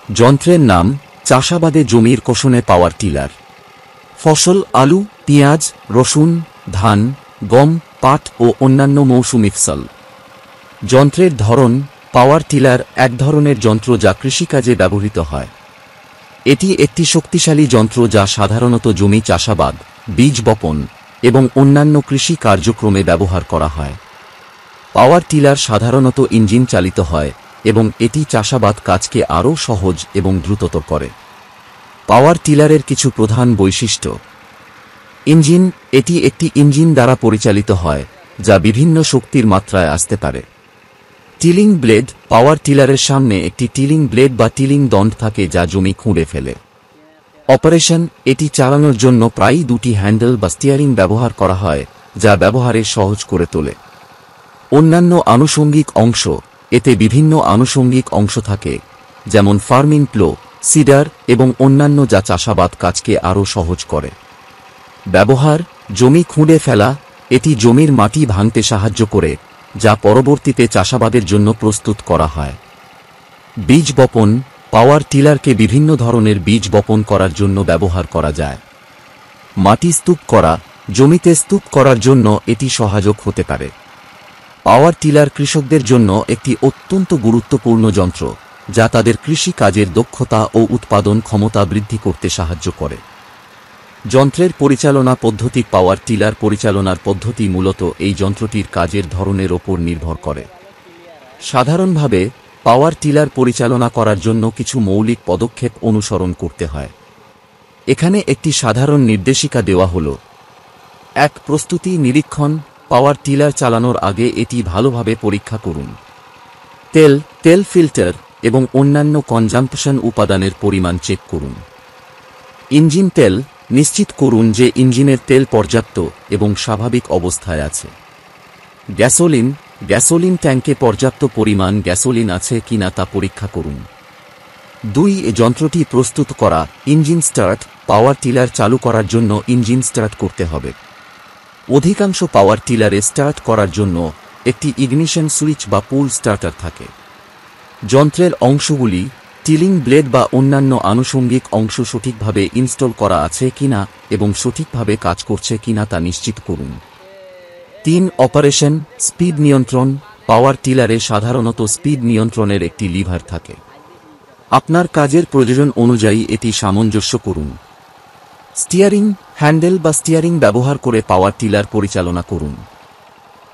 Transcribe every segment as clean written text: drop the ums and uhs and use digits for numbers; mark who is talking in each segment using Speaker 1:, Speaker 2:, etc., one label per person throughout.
Speaker 1: যন্ত্রের নাম চাষাবাদে জমির কোষণে পাওয়ার টিলার। ফসল আলু, পেঁয়াজ, রসুন, ধান, গম, পাট ও অন্যান্য মৌসুমী ফসল। যন্ত্রের ধরন পাওয়ার টিলার এক ধরনের যন্ত্র যা কৃষিকাজে ব্যবহৃত হয়। এটি একটি শক্তিশালী যন্ত্র যা সাধারণত জমি চাষাবাদ, বীজ বপন এবং অন্যান্য কৃষি কার্যক্রমে ব্যবহার করা হয়। পাওয়ার টিলার সাধারণত ইঞ্জিন চালিত হয় এবং এটি চাষাবাদ কাজকে আরও সহজ এবং দ্রুততর করে। পাওয়ার টিলারের কিছু প্রধান বৈশিষ্ট্য। ইঞ্জিন, এটি একটি ইঞ্জিন দ্বারা পরিচালিত হয় যা বিভিন্ন শক্তির মাত্রায় আসতে পারে। টিলিং ব্লেড, পাওয়ার টিলারের সামনে একটি টিলিং ব্লেড বা টিলিং দণ্ড থাকে যা জমি খুঁড়ে ফেলে। অপারেশন, এটি চালানোর জন্য প্রায়ই দুটি হ্যান্ডেল বা স্টিয়ারিং ব্যবহার করা হয় যা ব্যবহারে সহজ করে তোলে। অন্যান্য আনুষঙ্গিক অংশ, এতে বিভিন্ন আনুষঙ্গিক অংশ থাকে যেমন ফার্মিং প্লো, সিডার এবং অন্যান্য যা চাষাবাদ কাজকে আরও সহজ করে। ব্যবহার, জমি খুঁড়ে ফেলা, এটি জমির মাটি ভাঙতে সাহায্য করে যা পরবর্তীতে চাষাবাদের জন্য প্রস্তুত করা হয়। বীজ বপন, পাওয়ার টিলারকে বিভিন্ন ধরনের বীজ বপন করার জন্য ব্যবহার করা যায়। মাটি স্তূপ করা, জমিতে স্তূপ করার জন্য এটি সহায়ক হতে পারে। পাওয়ার টিলার কৃষকদের জন্য একটি অত্যন্ত গুরুত্বপূর্ণ যন্ত্র যা তাদের কৃষি কাজের দক্ষতা ও উৎপাদন ক্ষমতা বৃদ্ধি করতে সাহায্য করে। যন্ত্রের পরিচালনা পদ্ধতি, পাওয়ার টিলার পরিচালনার পদ্ধতি মূলত এই যন্ত্রটির কাজের ধরনের ওপর নির্ভর করে। সাধারণভাবে পাওয়ার টিলার পরিচালনা করার জন্য কিছু মৌলিক পদক্ষেপ অনুসরণ করতে হয়। এখানে একটি সাধারণ নির্দেশিকা দেওয়া হল। ১. প্রস্তুতি নিরীক্ষণ, পাওয়ার টিলার চালানোর আগে এটি ভালোভাবে পরীক্ষা করুন। তেল ফিল্টার এবং অন্যান্য কনজাম্পশন উপাদানের পরিমাণ চেক করুন। ইঞ্জিন তেল, নিশ্চিত করুন যে ইঞ্জিনের তেল পর্যাপ্ত এবং স্বাভাবিক অবস্থায় আছে। গ্যাসোলিন ট্যাঙ্কে পর্যাপ্ত পরিমাণ গ্যাসোলিন আছে কিনা তা পরীক্ষা করুন। ২. যন্ত্রটি প্রস্তুত করা, ইঞ্জিন স্টার্ট, পাওয়ার টিলার চালু করার জন্য ইঞ্জিন স্টার্ট করতে হবে। অধিকাংশ পাওয়ার টিলারে স্টার্ট করার জন্য একটি ইগনিশন সুইচ বা পুল স্টার্টার থাকে। যন্ত্রের অংশগুলি, টিলিং ব্লেড বা অন্যান্য আনুষঙ্গিক অংশ সঠিকভাবে ইনস্টল করা আছে কিনা এবং সঠিকভাবে কাজ করছে কিনা তা নিশ্চিত করুন। ৩. অপারেশন, স্পিড নিয়ন্ত্রণ, পাওয়ার টিলারে সাধারণত স্পিড নিয়ন্ত্রণের একটি লিভার থাকে। আপনার কাজের প্রয়োজন অনুযায়ী এটি সামঞ্জস্য করুন। স্টিয়ারিং, হ্যান্ডেল বা স্টিয়ারিং ব্যবহার করে পাওয়ার টিলার পরিচালনা করুন।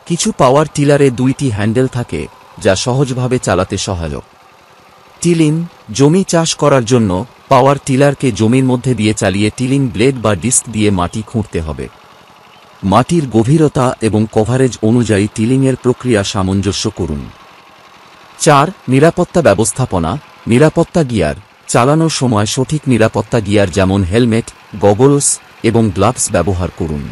Speaker 1: কিছু পাওয়ার টিলারে ২টি হ্যান্ডেল থাকে যা সহজভাবে চালাতে সহায়ক। টিলিং, জমি চাষ করার জন্য পাওয়ার টিলারকে জমির মধ্যে দিয়ে চালিয়ে টিলিং ব্লেড বা ডিস্ক দিয়ে মাটি খুঁড়তে হবে। মাটির গভীরতা এবং কভারেজ অনুযায়ী টিলিংয়ের প্রক্রিয়া সামঞ্জস্য করুন। ৪. নিরাপত্তা ব্যবস্থাপনা, নিরাপত্তা গিয়ার, চালানোর সময় সঠিক নিরাপত্তা গিয়ার যেমন হেলমেট, গগলস এবং গ্লাভস ব্যবহার করুন।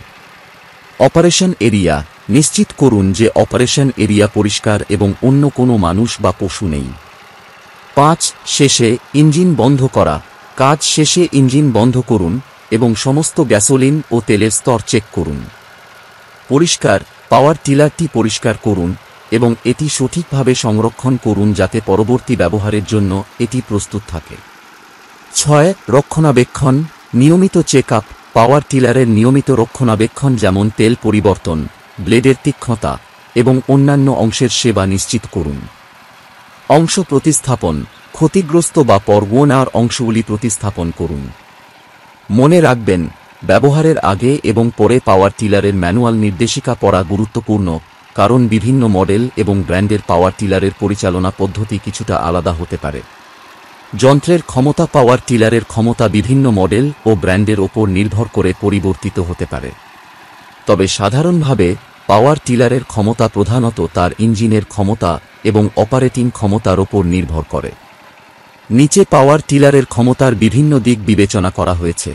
Speaker 1: অপারেশন এরিয়া, নিশ্চিত করুন যে অপারেশন এরিয়া পরিষ্কার এবং অন্য কোনো মানুষ বা পশু নেই। ৫. শেষে ইঞ্জিন বন্ধ করা, কাজ শেষে ইঞ্জিন বন্ধ করুন এবং সমস্ত গ্যাসোলিন ও তেলের স্তর চেক করুন। পরিষ্কার, পাওয়ার টিলারটি পরিষ্কার করুন এবং এটি সঠিকভাবে সংরক্ষণ করুন যাতে পরবর্তী ব্যবহারের জন্য এটি প্রস্তুত থাকে। ৬. রক্ষণাবেক্ষণ, নিয়মিত চেক আপ, পাওয়ার টিলারের নিয়মিত রক্ষণাবেক্ষণ যেমন তেল পরিবর্তন, ব্লেডের তীক্ষ্ণতা এবং অন্যান্য অংশের সেবা নিশ্চিত করুন। অংশ প্রতিস্থাপন, ক্ষতিগ্রস্ত বা পর্বনার অংশগুলি প্রতিস্থাপন করুন। মনে রাখবেন, ব্যবহারের আগে এবং পরে পাওয়ার টিলারের ম্যানুয়াল নির্দেশিকা পড়া গুরুত্বপূর্ণ, কারণ বিভিন্ন মডেল এবং ব্র্যান্ডের পাওয়ার টিলারের পরিচালনা পদ্ধতি কিছুটা আলাদা হতে পারে। যন্ত্রের ক্ষমতা, পাওয়ার টিলারের ক্ষমতা বিভিন্ন মডেল ও ব্র্যান্ডের ওপর নির্ভর করে পরিবর্তিত হতে পারে। তবে সাধারণভাবে পাওয়ার টিলারের ক্ষমতা প্রধানত তার ইঞ্জিনের ক্ষমতা এবং অপারেটিং ক্ষমতার ওপর নির্ভর করে। নিচে পাওয়ার টিলারের ক্ষমতার বিভিন্ন দিক বিবেচনা করা হয়েছে।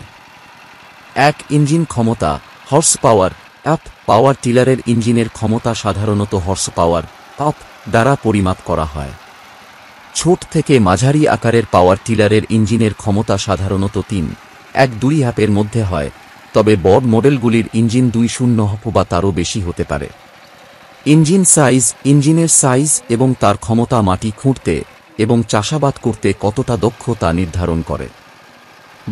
Speaker 1: ১. ইঞ্জিন ক্ষমতা, হর্স পাওয়ার আপ, পাওয়ার টিলারের ইঞ্জিনের ক্ষমতা সাধারণত হর্স পাওয়ার আপ দ্বারা পরিমাপ করা হয়। ছোট থেকে মাঝারি আকারের পাওয়ার টিলারের ইঞ্জিনের ক্ষমতা সাধারণত ৩.১-২ হ্যাপের মধ্যে হয়, তবে বড় মডেলগুলির ইঞ্জিন ২.০ হপ বা তারও বেশি হতে পারে। ইঞ্জিন সাইজ, ইঞ্জিনের সাইজ এবং তার ক্ষমতা মাটি খুঁড়তে এবং চাষাবাদ করতে কতটা দক্ষ তা নির্ধারণ করে।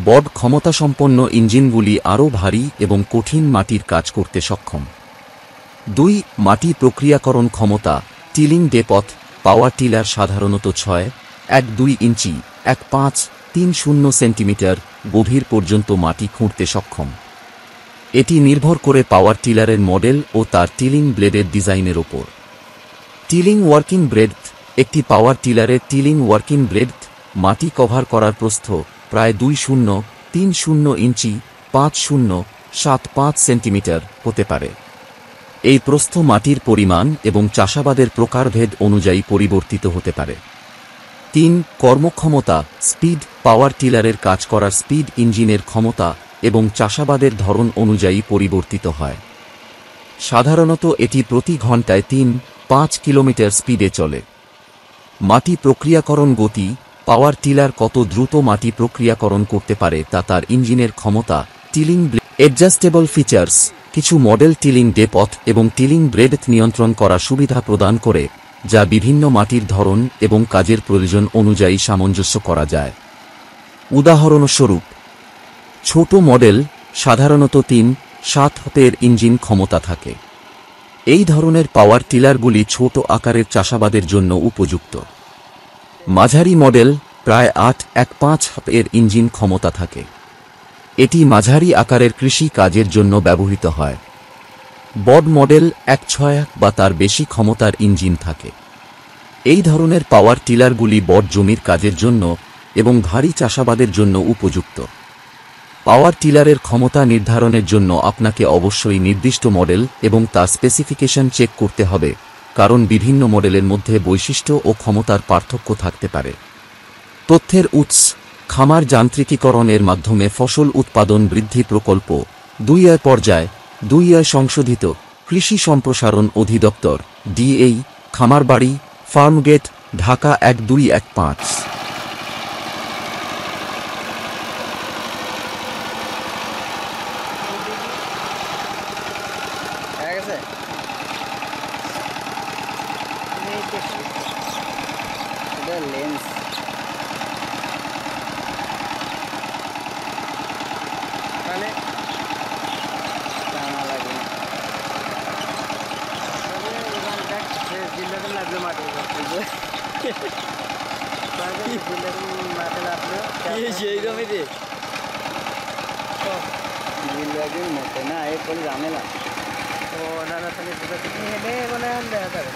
Speaker 1: বড় ক্ষমতাসম্পন্ন ইঞ্জিনগুলি আরও ভারী এবং কঠিন মাটির কাজ করতে সক্ষম। 2. মাটি প্রক্রিয়াকরণ ক্ষমতা টিলিং ডেপথ পাওয়ার টিলার সাধারণত 6.12 ইঞ্চি 1.5-3.0 সেন্টিমিটার গভীর পর্যন্ত মাটি খুঁড়তে সক্ষম। এটি নির্ভর করে পাওয়ার টিলারের মডেল ও তার টিলিং ব্লেডের ডিজাইনের ওপর। টিলিং ওয়ার্কিং ব্রেডথ একটি পাওয়ার টিলারের টিলিং ওয়ার্কিং ব্রেডথ মাটি কভার করার প্রস্থ প্রায় 2.0-3.0 ইঞ্চি 5.0-7.5 সেন্টিমিটার হতে পারে। এই প্রস্থ মাটির পরিমাণ এবং চাষাবাদের প্রকারভেদ অনুযায়ী পরিবর্তিত হতে পারে। 3. কর্মক্ষমতা স্পিড পাওয়ার টিলারের কাজ করার স্পিড ইঞ্জিনের ক্ষমতা এবং চাষাবাদের ধরন অনুযায়ী পরিবর্তিত হয়। সাধারণত এটি প্রতি ঘন্টায় 3-5 কিলোমিটার স্পিডে চলে। মাটি প্রক্রিয়াকরণ গতি পাওয়ার টিলার কত দ্রুত মাটি প্রক্রিয়াকরণ করতে পারে তা তার ইঞ্জিনের ক্ষমতা। টিলিং অ্যাডজাস্টেবল ফিচার্স কিছু মডেল টিলিং ডেপথ এবং টিলিং ব্রেডথ নিয়ন্ত্রণ করার সুবিধা প্রদান করে, যা বিভিন্ন মাটির ধরন এবং কাজের প্রয়োজন অনুযায়ী সামঞ্জস্য করা যায়। উদাহরণস্বরূপ, ছোট মডেল সাধারণত 3-7 ইঞ্জিন ক্ষমতা থাকে। এই ধরনের পাওয়ার টিলারগুলি ছোট আকারের চাষাবাদের জন্য উপযুক্ত। মাঝারি মডেল প্রায় 8.15 ইঞ্জিন ক্ষমতা থাকে। এটি মাঝারি আকারের কৃষি কাজের জন্য ব্যবহৃত হয়। বড় মডেল 1.6 বা তার বেশি ক্ষমতার ইঞ্জিন থাকে। এই ধরনের পাওয়ার টিলারগুলি বড় জমির কাজের জন্য এবং ভারী চাষাবাদের জন্য উপযুক্ত। পাওয়ার টিলারের ক্ষমতা নির্ধারণের জন্য আপনাকে অবশ্যই নির্দিষ্ট মডেল এবং তার স্পেসিফিকেশন চেক করতে হবে, কারণ বিভিন্ন মডেলের মধ্যে বৈশিষ্ট্য ও ক্ষমতার পার্থক্য থাকতে পারে। তথ্যের উৎস খামার যান্ত্রিকীকরণের মাধ্যমে ফসল উৎপাদন বৃদ্ধি প্রকল্প 2 পর্যায় 2 সংশোধিত কৃষি সম্প্রসারণ অধিদপ্তর DAE খামারবাড়ি ফার্মগেট ঢাকা 1215।
Speaker 2: লেন্স মানে টানা লাগে জিল্লাতে লাগবে মাঠে মাঠে লাগবে সেই রকমই রে জিল্লাকে মোটে না এর করে ঝামেলা ও না না তাহলে মানে দেখা যাবে।